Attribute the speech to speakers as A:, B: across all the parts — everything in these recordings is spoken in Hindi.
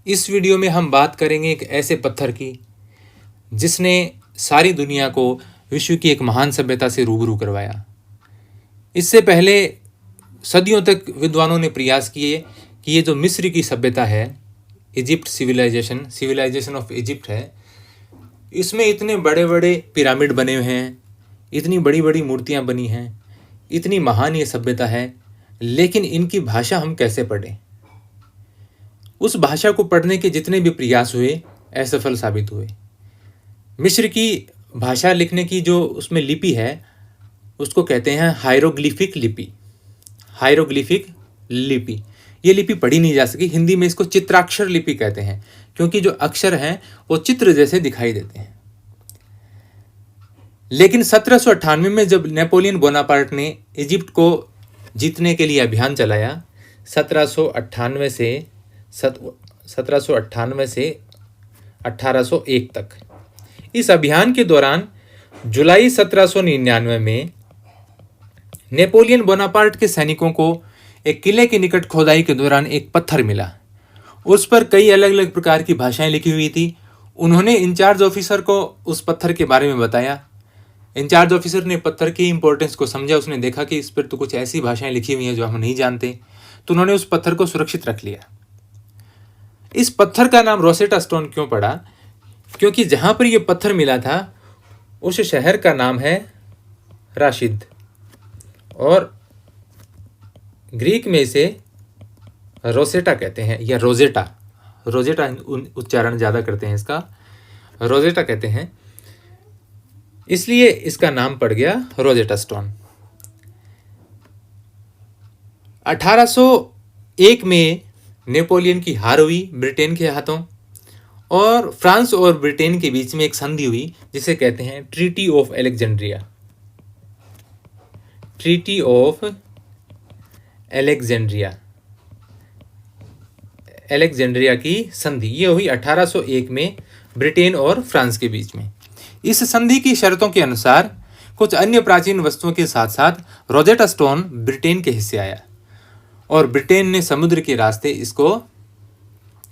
A: इस वीडियो में हम बात करेंगे एक ऐसे पत्थर की जिसने सारी दुनिया को विश्व की एक महान सभ्यता से रूबरू करवाया। इससे पहले सदियों तक विद्वानों ने प्रयास किए कि ये जो मिस्र की सभ्यता है, इजिप्ट सिविलाइजेशन ऑफ इजिप्ट है, इसमें इतने बड़े बड़े पिरामिड बने हुए हैं, इतनी बड़ी बड़ी मूर्तियाँ बनी हैं, इतनी महान ये सभ्यता है, लेकिन इनकी भाषा हम कैसे पढ़ें। उस भाषा को पढ़ने के जितने भी प्रयास हुए असफल साबित हुए। मिस्र की भाषा लिखने की जो उसमें लिपि है उसको कहते हैं हायरोग्लिफिक लिपि। हायरोग्लिफिक लिपि, ये लिपि पढ़ी नहीं जा सकी। हिंदी में इसको चित्राक्षर लिपि कहते हैं, क्योंकि जो अक्षर हैं वो चित्र जैसे दिखाई देते हैं। लेकिन 1798 में जब नेपोलियन बोनापार्ट ने इजिप्ट को जीतने के लिए अभियान चलाया, 1798 से 1801 तक, इस अभियान के दौरान जुलाई 1799 में नेपोलियन बोनापार्ट के सैनिकों को एक किले के निकट खोदाई के दौरान एक पत्थर मिला। उस पर कई अलग अलग प्रकार की भाषाएं लिखी हुई थी। उन्होंने इंचार्ज ऑफिसर को उस पत्थर के बारे में बताया। इंचार्ज ऑफिसर ने पत्थर की इंपॉर्टेंस को समझा। उसने देखा कि इस पर तो कुछ ऐसी भाषाएं लिखी हुई हैं जो हम नहीं जानते, तो उन्होंने उस पत्थर को सुरक्षित रख लिया। इस पत्थर का नाम रोसेटा स्टोन क्यों पड़ा? क्योंकि जहां पर यह पत्थर मिला था उस शहर का नाम है राशिद, और ग्रीक में इसे रोसेटा कहते हैं, या रोजेटा उच्चारण ज़्यादा करते हैं इसका, रोजेटा कहते हैं, इसलिए इसका नाम पड़ गया रोजेटा स्टोन। 1801 में नेपोलियन की हार हुई ब्रिटेन के हाथों, और फ्रांस और ब्रिटेन के बीच में एक संधि हुई जिसे कहते हैं treaty of Alexandria. Treaty of Alexandria की संधि ये हुई 1801 में ब्रिटेन और फ्रांस के बीच में। इस संधि की शर्तों के अनुसार कुछ अन्य प्राचीन वस्तुओं के साथ साथ रोजेटा स्टोन ब्रिटेन के हिस्से आया, और ब्रिटेन ने समुद्र के रास्ते इसको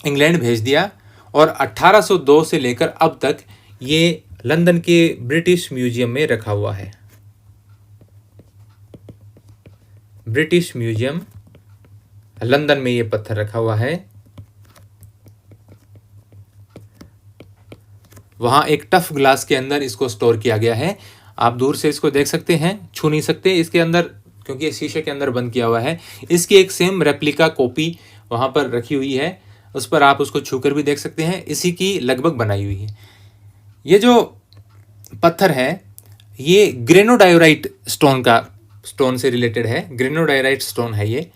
A: इंग्लैंड भेज दिया, और 1802 से लेकर अब तक ये लंदन के ब्रिटिश म्यूजियम में रखा हुआ है। ब्रिटिश म्यूजियम लंदन में ये पत्थर रखा हुआ है। वहां एक टफ ग्लास के अंदर इसको स्टोर किया गया है। आप दूर से इसको देख सकते हैं, छू नहीं सकते इसके अंदर, क्योंकि ये शीशे के अंदर बंद किया हुआ है। इसकी एक सेम रेप्लिका कॉपी वहां पर रखी हुई है, उस पर आप उसको छूकर भी देख सकते हैं। इसी की लगभग बनाई हुई है। ये जो पत्थर है ये ग्रेनोडायोराइट स्टोन से रिलेटेड है। ग्रेनोडायोराइट स्टोन है ये,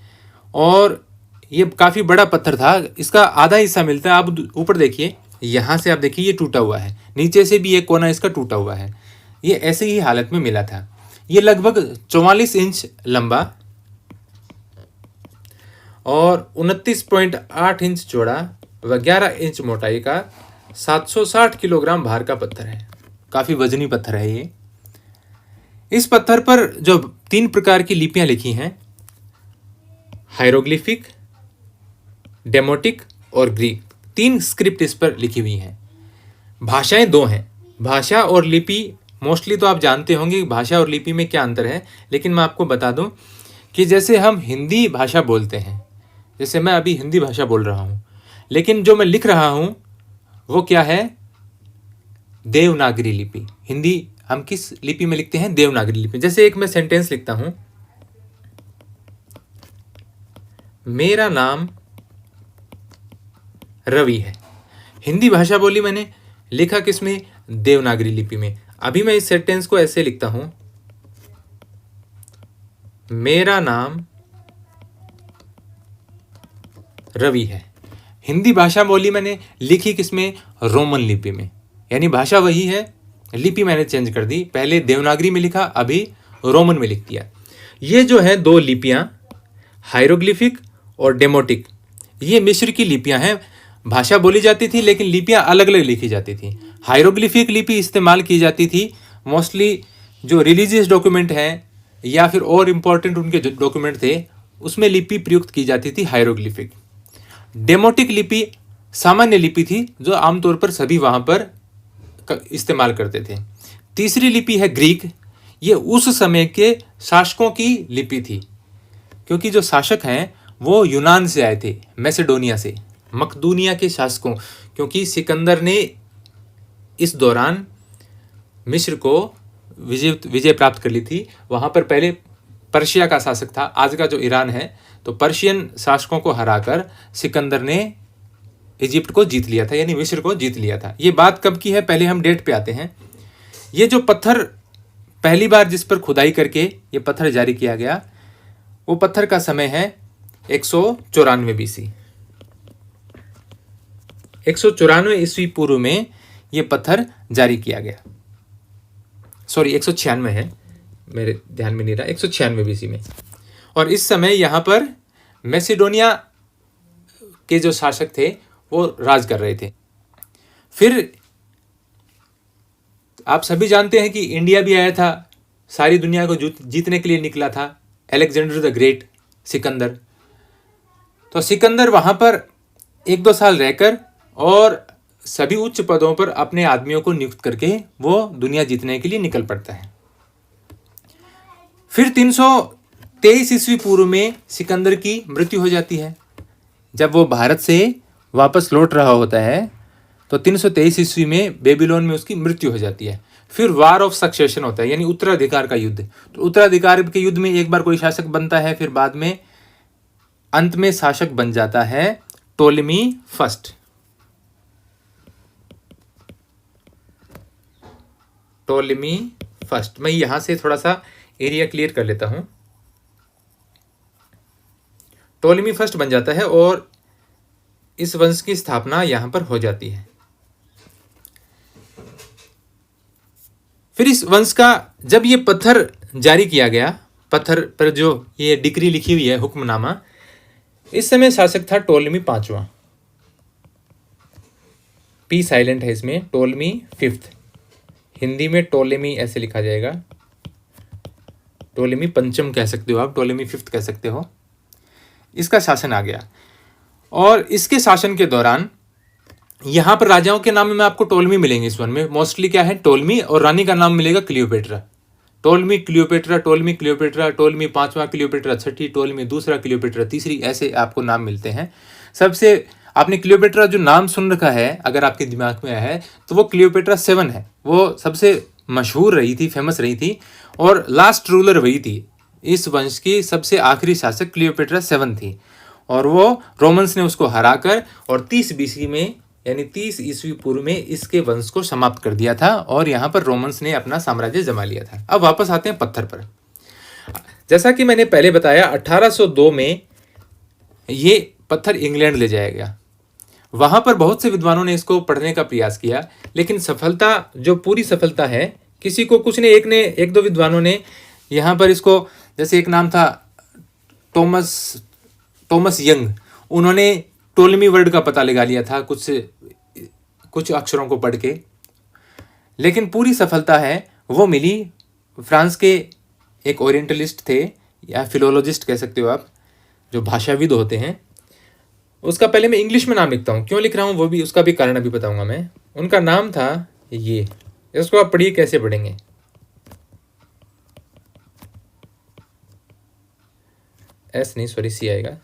A: और ये काफ़ी बड़ा पत्थर था। इसका आधा हिस्सा मिलता है। आप ऊपर देखिए, यहाँ से आप देखिए ये टूटा हुआ है, नीचे से भी एक कोना इसका टूटा हुआ है। ये ऐसे ही हालत में मिला था। ये लगभग 44 इंच लंबा और 29.8 इंच चौड़ा व 11 इंच मोटाई का 760 किलोग्राम भार का पत्थर है। काफ़ी वजनी पत्थर है ये। इस पत्थर पर जो 3 प्रकार की लिपियां लिखी हैं, हायरोग्लिफिक, डेमोटिक और ग्रीक, 3 स्क्रिप्ट इस पर लिखी हुई हैं। भाषाएं 2 हैं। भाषा और लिपि मोस्टली तो आप जानते होंगे भाषा और लिपि में क्या अंतर है, लेकिन मैं आपको बता दूं कि जैसे हम हिंदी भाषा बोलते हैं, जैसे मैं अभी हिंदी भाषा बोल रहा हूं, लेकिन जो मैं लिख रहा हूं वो क्या है? देवनागरी लिपि। हिंदी हम किस लिपि में लिखते हैं? देवनागरी लिपि। जैसे एक मैं सेंटेंस लिखता हूं, मेरा नाम रवि है। हिंदी भाषा बोली मैंने, लिखा किसमें? देवनागरी लिपि में। अभी मैं इस सेंटेंस को ऐसे लिखता हूं, मेरा नाम रवि है। हिंदी भाषा बोली मैंने, लिखी किसमें? रोमन लिपि में। यानी भाषा वही है, लिपि मैंने चेंज कर दी। पहले देवनागरी में लिखा, अभी रोमन में लिख दिया। ये जो है 2 लिपियां, हायरोग्लिफिक और डेमोटिक, ये मिस्र की लिपियां हैं। भाषा बोली जाती थी लेकिन लिपियां अलग अलग लिखी जाती थी। हायरोग्लिफिक लिपि इस्तेमाल की जाती थी मोस्टली जो रिलीजियस डॉक्यूमेंट हैं या फिर और इम्पोर्टेंट उनके जो डॉक्यूमेंट थे उसमें लिपि प्रयुक्त की जाती थी हायरोग्लिफिक। डेमोटिक लिपि सामान्य लिपि थी जो आमतौर पर सभी वहां पर इस्तेमाल करते थे। तीसरी लिपि है ग्रीक। ये उस समय के शासकों की लिपि थी, क्योंकि जो शासक हैं वो यूनान से आए थे, मैसेडोनिया से, मकदूनिया के शासकों, क्योंकि सिकंदर ने इस दौरान मिस्र को विजय प्राप्त कर ली थी। वहां पर पहले पर्शिया का शासक था, आज का जो ईरान है, तो पर्शियन शासकों को हराकर सिकंदर ने इजिप्ट को जीत लिया था, यानी मिस्र को जीत लिया था। ये बात कब की है, पहले हम डेट पे आते हैं। ये जो पत्थर पहली बार जिस पर खुदाई करके ये पत्थर जारी किया गया, वो पत्थर का समय है 194 BC। 194 ईस्वी पूर्व में ये पत्थर जारी किया गया। सॉरी, 196 है, मेरे ध्यान में नहीं रहा, 196 BC में। और इस समय यहाँ पर मैसेडोनिया के जो शासक थे वो राज कर रहे थे। फिर आप सभी जानते हैं कि इंडिया भी आया था, सारी दुनिया को जीतने के लिए निकला था, अलेक्जेंडर द ग्रेट, सिकंदर। तो सिकंदर वहां पर 1-2 साल रहकर और सभी उच्च पदों पर अपने आदमियों को नियुक्त करके वो दुनिया जीतने के लिए निकल पड़ता है। फिर 323 ईस्वी पूर्व में सिकंदर की मृत्यु हो जाती है। जब वो भारत से वापस लौट रहा होता है तो 323 ईस्वी में बेबीलोन में उसकी मृत्यु हो जाती है। फिर वार ऑफ सक्सेशन होता है, यानी उत्तराधिकार का युद्ध। तो उत्तराधिकार के युद्ध में एक बार कोई शासक बनता है, फिर बाद में अंत में शासक बन जाता है टोलेमी फर्स्ट। Ptolemy first. मैं यहां से थोड़ा सा एरिया क्लियर कर लेता हूं। टोलेमी फर्स्ट बन जाता है और इस वंश की स्थापना यहां पर हो जाती है। फिर इस वंश का जब ये पत्थर जारी किया गया, पत्थर पर जो ये डिक्री लिखी हुई है, हुक्मनामा, इस समय शासक था टोलेमी 5वां। पी साइलेंट है इसमें, टोलेमी 5th। हिंदी में टोलेमी ऐसे लिखा जाएगा, टोलेमी 5म कह सकते हो आप, टोलेमी 5th कह सकते हो। इसका शासन आ गया और इसके शासन के दौरान यहाँ पर राजाओं के नाम में आपको टोलेमी मिलेंगे। इस वन में मोस्टली क्या है, टोलेमी, और रानी का नाम मिलेगा Cleopatra. Ptolemy Cleopatra, Ptolemy Cleopatra, Ptolemy 5वां क्लियोपेट्रा 6ठी, टोलेमी 2रा क्लियोपेट्रा 3री, ऐसे आपको नाम मिलते हैं। सबसे आपने क्लियोपेट्रा जो नाम सुन रखा है, अगर आपके दिमाग में है, तो वो क्लियोपेट्रा 7 है। वो सबसे मशहूर रही थी, फेमस रही थी, और लास्ट रूलर वही थी। इस वंश की सबसे आखिरी शासक क्लियोपेट्रा 7 थी, और वो रोमन्स ने उसको हराकर और 30 BC में, यानी 30 ईस्वी पूर्व में इसके वंश को समाप्त कर दिया था, और यहाँ पर रोमन्स ने अपना साम्राज्य जमा लिया था। अब वापस आते हैं पत्थर पर। जैसा कि मैंने पहले बताया, 1802 में ये पत्थर इंग्लैंड ले जाया गया। वहां पर बहुत से विद्वानों ने इसको पढ़ने का प्रयास किया, लेकिन सफलता, जो पूरी सफलता है, किसी को कुछ ने, एक दो विद्वानों ने यहाँ पर इसको, जैसे एक नाम था टॉमस यंग, उन्होंने टोलेमी वर्ड का पता लगा लिया था कुछ अक्षरों को पढ़ के। लेकिन पूरी सफलता है वो मिली फ्रांस के एक ओरिएंटलिस्ट थे, या फिलोलॉजिस्ट कह सकते हो आप, जो भाषाविद होते हैं। उसका पहले मैं इंग्लिश में नाम लिखता हूँ, क्यों लिख रहा हूँ वो भी, उसका भी कारण अभी बताऊंगा मैं। उनका नाम था ये, इसको आप पढ़िए, कैसे पढ़ेंगे, एस नहीं, सॉरी, सी आएगा।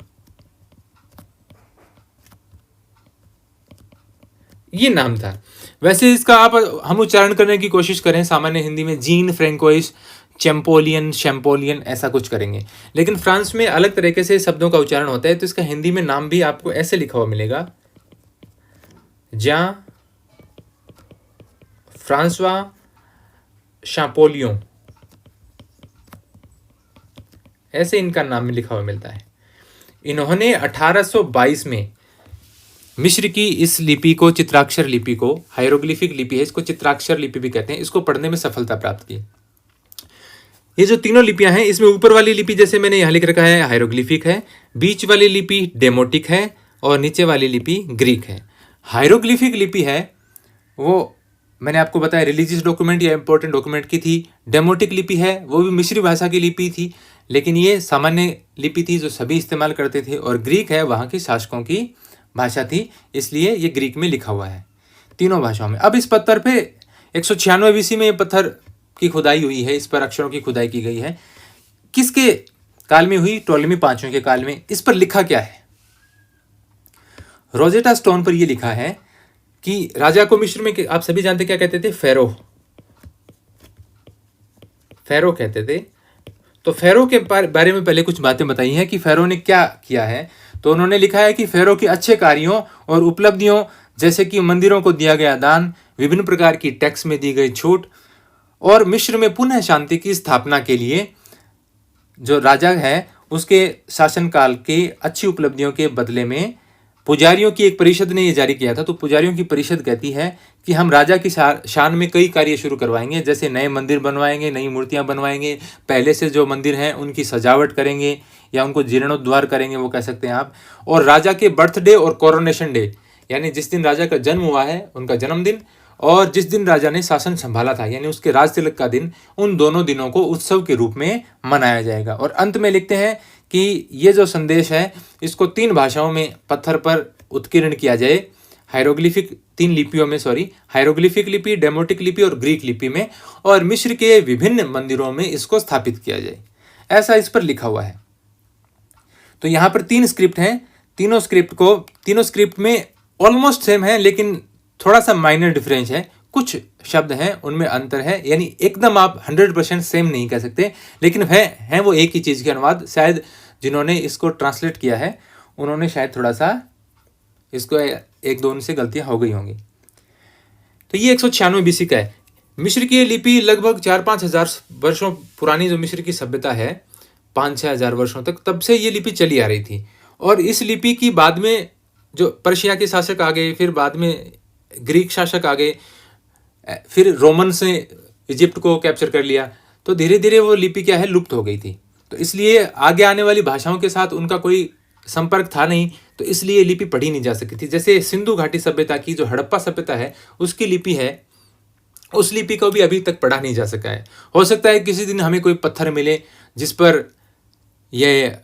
A: ये नाम था। वैसे इसका हम उच्चारण करने की कोशिश करें सामान्य हिंदी में, जीन फ्रेंकोइस, चैम्पोलियन, शैम्पोलियन, ऐसा कुछ करेंगे। लेकिन फ्रांस में अलग तरीके से शब्दों का उच्चारण होता है, तो इसका हिंदी में नाम भी आपको ऐसे लिखा हुआ मिलेगा, जा फ्रांसवा शैम्पोलियन, ऐसे इनका नाम में लिखा हुआ मिलता है। इन्होंने 1822 में मिस्र की इस लिपि को, चित्राक्षर लिपि को, हायरोग्लिफिक लिपि है, इसको चित्राक्षर लिपि भी कहते हैं, इसको पढ़ने में सफलता प्राप्त की। ये जो तीनों लिपियां हैं, इसमें ऊपर वाली लिपि जैसे मैंने यहाँ लिख रखा है हायरोग्लिफिक है, बीच वाली लिपि डेमोटिक है, और नीचे वाली लिपि ग्रीक है। हायरोग्लिफिक लिपि है वो मैंने आपको बताया रिलीजियस डॉक्यूमेंट या इंपॉर्टेंट डॉक्यूमेंट की थी। डेमोटिक लिपि है वो भी मिस्री भाषा की लिपि थी, लेकिन ये सामान्य लिपि थी जो सभी इस्तेमाल करते थे। और ग्रीक है वहाँ के शासकों की भाषा थी, इसलिए ये ग्रीक में लिखा हुआ है तीनों भाषाओं में। अब इस पत्थर पे 196 BC में ये पत्थर की खुदाई हुई है, इस पर अक्षरों की खुदाई की गई है। किसके काल में हुई? टोलेमी पांचवें के काल में। इस पर लिखा क्या है? रोजेटा स्टोन पर यह लिखा है कि राजा को मिस्र में, आप सभी जानते क्या कहते थे? फेरो, फेरो कहते थे। तो फेरो के बारे में पहले कुछ बातें बताई हैं कि फेरो ने क्या किया है। तो उन्होंने लिखा है कि फेरो के अच्छे कार्यों और उपलब्धियों, जैसे कि मंदिरों को दिया गया दान, विभिन्न प्रकार की टैक्स में दी गई छूट और मिस्र में पुनः शांति की स्थापना के लिए जो राजा है उसके शासनकाल के अच्छी उपलब्धियों के बदले में पुजारियों की एक परिषद ने ये जारी किया था। तो पुजारियों की परिषद कहती है कि हम राजा की शान में कई कार्य शुरू करवाएंगे, जैसे नए मंदिर बनवाएंगे, नई मूर्तियां बनवाएंगे, पहले से जो मंदिर हैं उनकी सजावट करेंगे या उनको जीर्णोद्धार करेंगे, वो कह सकते हैं आप। और राजा के बर्थडे और कोरोनेशन डे, यानी जिस दिन राजा का जन्म हुआ है उनका जन्मदिन, और जिस दिन राजा ने शासन संभाला था यानी उसके राज तिलक का दिन, उन दोनों दिनों को उत्सव के रूप में मनाया जाएगा। और अंत में लिखते हैं कि ये जो संदेश है इसको 3 भाषाओं में पत्थर पर उत्कीर्ण किया जाए, हायरोग्लिफिक 3 लिपियों में, हायरोग्लिफिक लिपि, डेमोटिक लिपि और ग्रीक लिपि में, और मिस्र के विभिन्न मंदिरों में इसको स्थापित किया जाए, ऐसा इस पर लिखा हुआ है। तो यहाँ पर 3 स्क्रिप्ट हैं, तीनों स्क्रिप्ट में ऑलमोस्ट सेम है, लेकिन थोड़ा सा माइनर डिफरेंस है, कुछ शब्द हैं उनमें अंतर है, यानी एकदम आप 100% सेम नहीं कह सकते, लेकिन है वो एक ही चीज़ के अनुवाद। शायद जिन्होंने इसको ट्रांसलेट किया है उन्होंने शायद थोड़ा सा इसको 1-2 उनसे गलतियां हो गई होंगी। तो ये 196 BC का है। मिस्र की लिपि लगभग 4-5 हज़ार वर्षों पुरानी जो मिस्र की सभ्यता है, 5-6 हज़ार वर्षों तक, तब से ये लिपि चली आ रही थी। और इस लिपि की बाद में जो पर्शिया के शासक आ गए, फिर बाद में ग्रीक शासक आ गए, फिर रोमन्स ने इजिप्ट को कैप्चर कर लिया, तो धीरे धीरे वो लिपि क्या है, लुप्त हो गई थी। तो इसलिए आगे आने वाली भाषाओं के साथ उनका कोई संपर्क था नहीं, तो इसलिए लिपि पढ़ी नहीं जा सकती थी। जैसे सिंधु घाटी सभ्यता की जो हड़प्पा सभ्यता है उसकी लिपि है, उस लिपि को भी अभी तक पढ़ा नहीं जा सका है। हो सकता है किसी दिन हमें कोई पत्थर मिले जिस पर यह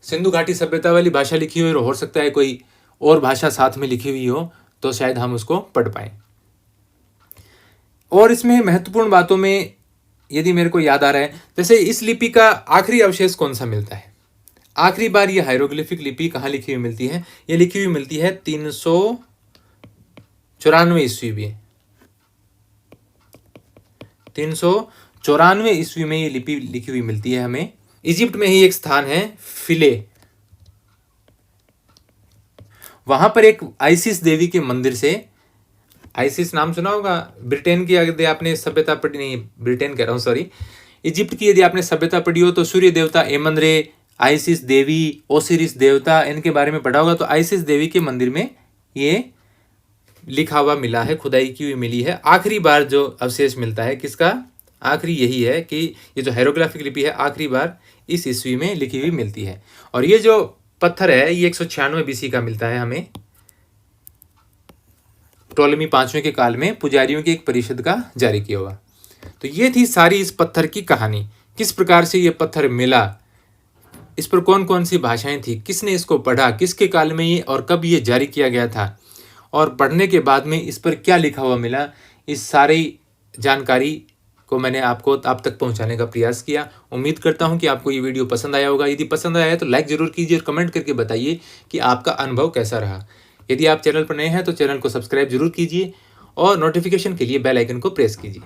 A: सिंधु घाटी सभ्यता वाली भाषा लिखी हुई हो सकता है कोई और भाषा साथ में लिखी हुई हो, तो शायद हम उसको पढ़ पाए। और इसमें महत्वपूर्ण बातों में यदि मेरे को याद आ रहा है, जैसे इस लिपि का आखिरी अवशेष कौन सा मिलता है? आखिरी बार ये हायरोग्लिफिक लिपि कहाँ लिखी हुई मिलती है? ये लिखी हुई मिलती है 394 ईस्वी में। 394 ईस्वी में ये लिपि लिखी हुई मिलती है हमें। इजिप्ट में ही एक स्थान है फिले, वहां पर एक आइसिस देवी के मंदिर से, आइसिस नाम सुना होगा, ब्रिटेन की यदि आपने सभ्यता पढ़ी, नहीं ब्रिटेन कह रहा हूँ सॉरी, इजिप्ट की यदि आपने सभ्यता पढ़ी हो तो सूर्य देवता एमन रे, आइसिस देवी, ओसिरिस देवता, इनके बारे में पढ़ा होगा। तो आइसिस देवी के मंदिर में ये लिखा हुआ मिला है, खुदाई की हुई मिली है। आखिरी बार जो अवशेष मिलता है किसका? आखिरी यही है कि ये जो हायरोग्लिफिक लिपि है आखिरी बार इस ईस्वी में लिखी हुई मिलती है। और ये जो पत्थर है ये 196 BC का मिलता है हमें, टोलेमी 5वें के काल में पुजारियों की एक परिषद का जारी किया हुआ। तो ये थी सारी इस पत्थर की कहानी, किस प्रकार से ये पत्थर मिला, इस पर कौन कौन सी भाषाएं थी, किसने इसको पढ़ा, किसके काल में ये और कब ये जारी किया गया था, और पढ़ने के बाद में इस पर क्या लिखा हुआ मिला। इस सारी जानकारी को मैंने आपको आप तक पहुंचाने का प्रयास किया। उम्मीद करता हूं कि आपको ये वीडियो पसंद आया होगा। यदि पसंद आया है तो लाइक जरूर कीजिए और कमेंट करके बताइए कि आपका अनुभव कैसा रहा। यदि आप चैनल पर नए हैं तो चैनल को सब्सक्राइब जरूर कीजिए और नोटिफिकेशन के लिए बेल आइकन को प्रेस कीजिए।